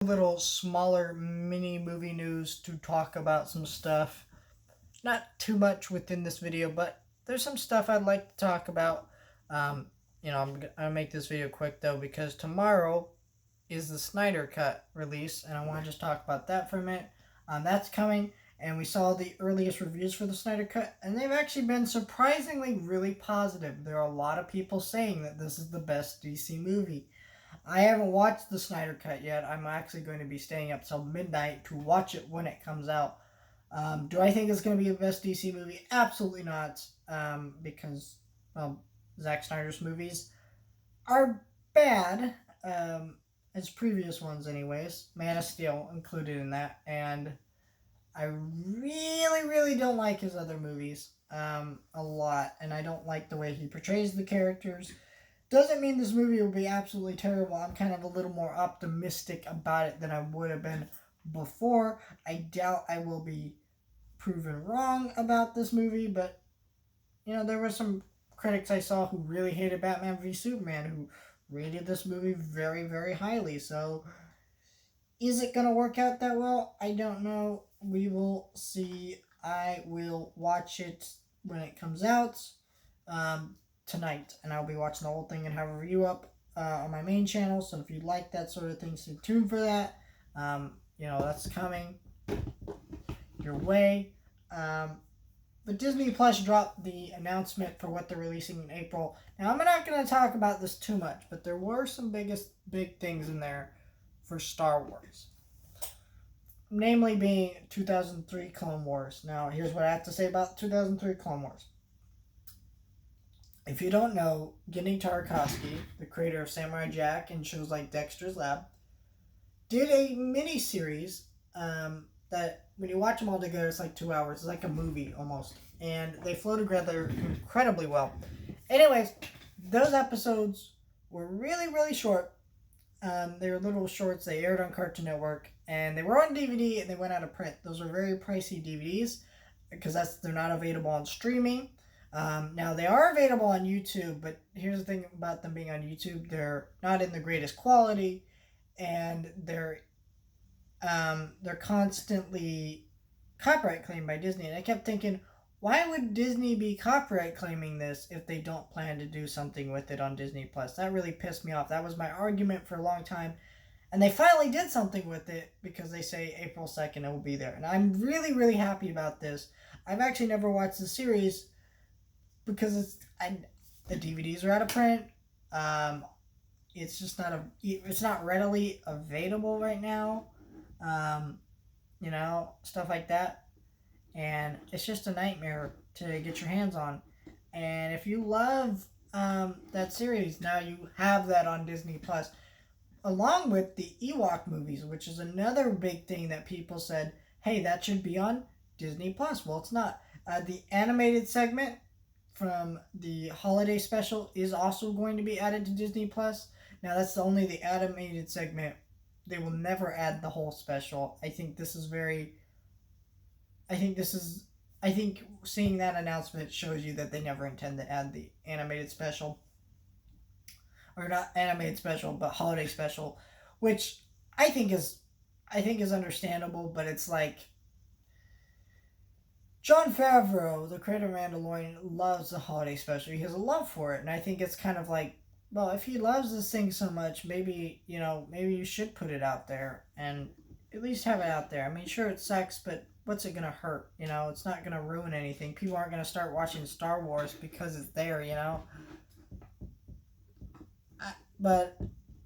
Little smaller mini movie news to talk about some stuff. Not too much within this video, but there's some stuff I'd like to talk about. I'm gonna make this video quick though because tomorrow is the Snyder Cut release, and I want to just talk about that for a minute. That's coming, and we saw the earliest reviews for the Snyder Cut, and they've actually been surprisingly really positive. There are a lot of people saying that this is the best DC movie. I haven't watched the Snyder Cut yet. I'm actually going to be staying up till midnight to watch it when it comes out. Do I think it's going to be the best DC movie? Absolutely not. Because Zack Snyder's movies are bad, as previous ones, anyways. Man of Steel included in that, and I really, really don't like his other movies a lot, and I don't like the way he portrays the characters. Doesn't mean this movie will be absolutely terrible. I'm kind of a little more optimistic about it than I would have been before. I doubt I will be proven wrong about this movie, but there were some critics I saw who really hated Batman v Superman who rated this movie very, very highly. So, is it going to work out that well? I don't know. We will see. I will watch it when it comes out. Tonight, and I'll be watching the whole thing and have a review up on my main channel. So if you like that sort of thing, stay tuned for that. That's coming your way. But Disney Plus dropped the announcement for what they're releasing in April. Now I'm not going to talk about this too much, but there were some big things in there for Star Wars. Namely being 2003 Clone Wars. Now here's what I have to say about 2003 Clone Wars. If you don't know, Genndy Tartakovsky, the creator of Samurai Jack and shows like Dexter's Lab, did a mini-series that when you watch them all together, it's like 2 hours. It's like a movie almost. And they flow together incredibly well. Anyways, those episodes were really, really short. They were little shorts. They aired on Cartoon Network. And they were on DVD and they went out of print. Those are very pricey DVDs because they're not available on streaming. Now they are available on YouTube, but here's the thing about them being on YouTube: they're not in the greatest quality, and they're constantly copyright claimed by Disney. And I kept thinking, why would Disney be copyright claiming this if they don't plan to do something with it on Disney Plus? That really pissed me off. That was my argument for a long time. And they finally did something with it because they say April 2nd it will be there. And I'm really, really happy about this. I've actually never watched the series because the DVDs are out of print. It's just it's not readily available right now. Stuff like that, and it's just a nightmare to get your hands on. And if you love that series, now you have that on Disney Plus, along with the Ewok movies, which is another big thing that people said, hey, that should be on Disney Plus. Well, it's not. The animated segment from the holiday special is also going to be added to Disney Plus. Now that's only the animated segment. They will never add the whole special. I think seeing that announcement shows you that they never intend to add the animated special. Or not animated special, but holiday special, which I think is understandable, but it's like Jon Favreau, the creator of Mandalorian, loves the holiday special. He has a love for it, and I think it's kind of like, well, if he loves this thing so much, maybe you should put it out there and at least have it out there. I mean, sure, it sucks, but what's it gonna hurt? It's not gonna ruin anything. People aren't gonna start watching Star Wars because it's there. But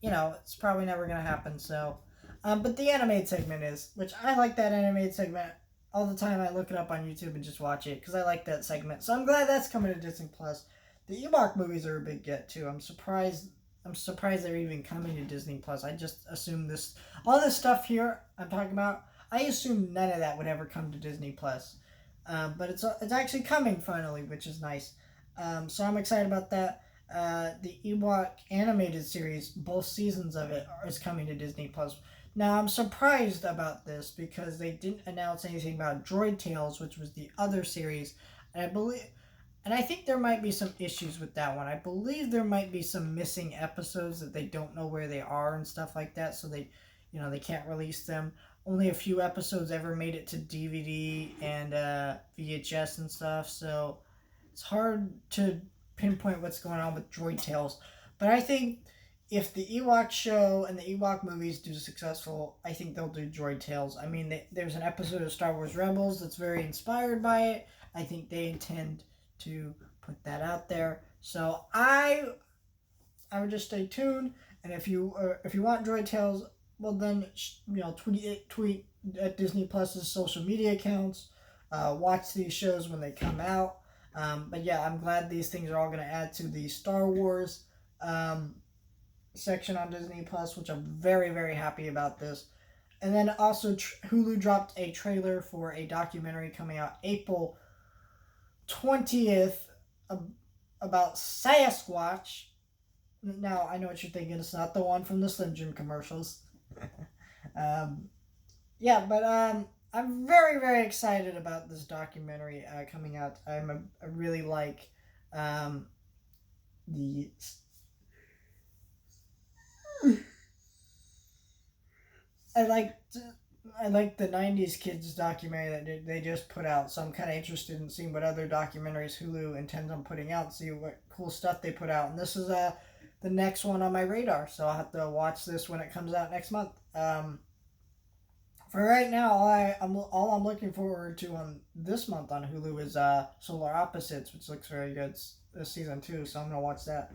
it's probably never gonna happen. So, but the animated segment is, which I like that animated segment all the time. I look it up on YouTube and just watch it because I like that segment. So I'm glad that's coming to Disney Plus. The Ewok movies are a big get too. I'm surprised they're even coming to Disney Plus. I just assumed all this stuff here I'm talking about, I assumed none of that would ever come to Disney Plus. But it's actually coming finally, which is nice. So I'm excited about that. The Ewok animated series, both seasons of it, is coming to Disney Plus. Now, I'm surprised about this because they didn't announce anything about Droid Tales, which was the other series. And I think there might be some issues with that one. I believe there might be some missing episodes that they don't know where they are and stuff like that. So they can't release them. Only a few episodes ever made it to DVD and VHS and stuff, so it's hard to pinpoint what's going on with Droid Tales. But I think if the Ewok show and the Ewok movies do successful, I think they'll do Droid Tales. I mean, there's an episode of Star Wars Rebels that's very inspired by it. I think they intend to put that out there. So I would just stay tuned. And if you want Droid Tales, well then tweet at Disney Plus's social media accounts. Watch these shows when they come out. But yeah, I'm glad these things are all going to add to the Star Wars section on Disney Plus, which I'm very, very happy about this. And then also Hulu dropped a trailer for a documentary coming out April 20th about Sasquatch. Now, I know what you're thinking. It's not the one from the Slim Jim commercials. Yeah, but I'm very, very excited about this documentary coming out. I really like the... I like the 90s Kids documentary that they just put out, so I'm kind of interested in seeing what other documentaries Hulu intends on putting out, see what cool stuff they put out. And this is the next one on my radar, so I'll have to watch this when it comes out next month. For right now, all I'm looking forward to on this month on Hulu is Solar Opposites, which looks very good. It's season 2, so I'm gonna watch that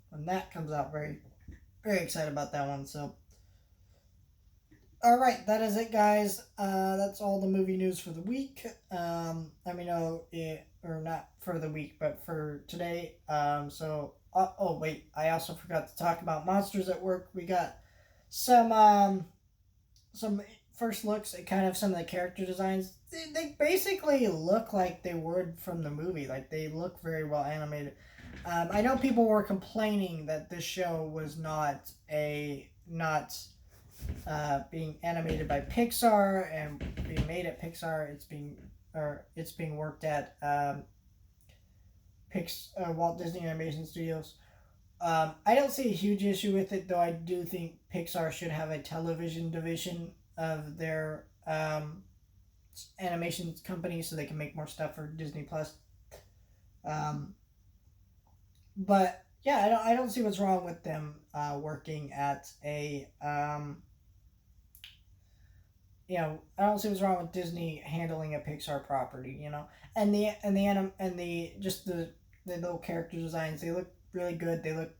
when that comes out. Very, very excited about that one. So, all right, that is it, guys. That's all the movie news for the week. Let me know or not for the week, but for today. Oh wait, I also forgot to talk about Monsters at Work. We got some first looks at kind of some of the character designs. They basically look like they would from the movie. Like, they look very well animated. I know people were complaining that this show was not being animated by Pixar and being made at Pixar. It's being worked at Walt Disney Animation Studios. I don't see a huge issue with it, though. I do think Pixar should have a television division of their animation company so they can make more stuff for Disney Plus. But yeah, I don't see what's wrong with them working at a I don't see what's wrong with Disney handling a Pixar property, and the little character designs, they look really good. It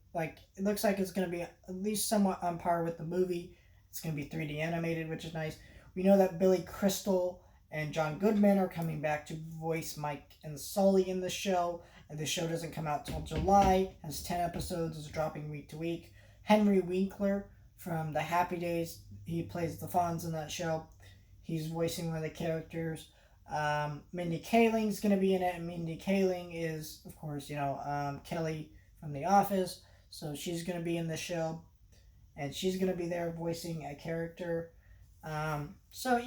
looks like it's going to be at least somewhat on par with the movie. It's going to be 3D animated, which is nice. We know that Billy Crystal and John Goodman are coming back to voice Mike and Sully in the show. And the show doesn't come out till July. Has 10 episodes. Is dropping week to week. Henry Winkler from The Happy Days. He plays the Fonz in that show. He's voicing one of the characters. Mindy Kaling's going to be in it. And Mindy Kaling is, of course, Kelly from The Office. So she's going to be in the show. And she's going to be there voicing a character. So,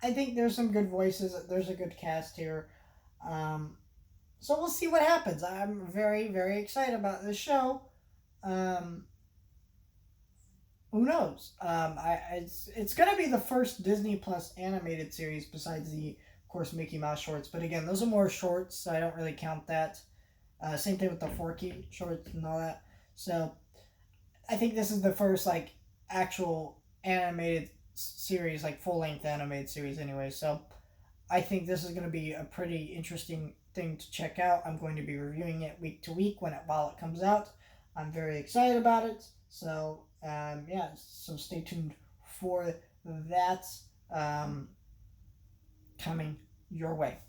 I think there's some good voices. There's a good cast here. So we'll see what happens. I'm very, very excited about this show. Who knows? It's going to be the first Disney Plus animated series besides the, of course, Mickey Mouse shorts. But again, those are more shorts, so I don't really count that. Same thing with the Forky shorts and all that. So I think this is the first actual animated series, full-length animated series anyway. So I think this is going to be a pretty interesting thing to check out. I'm going to be reviewing it week to week while it comes out. I'm very excited about it. So so stay tuned for that coming your way.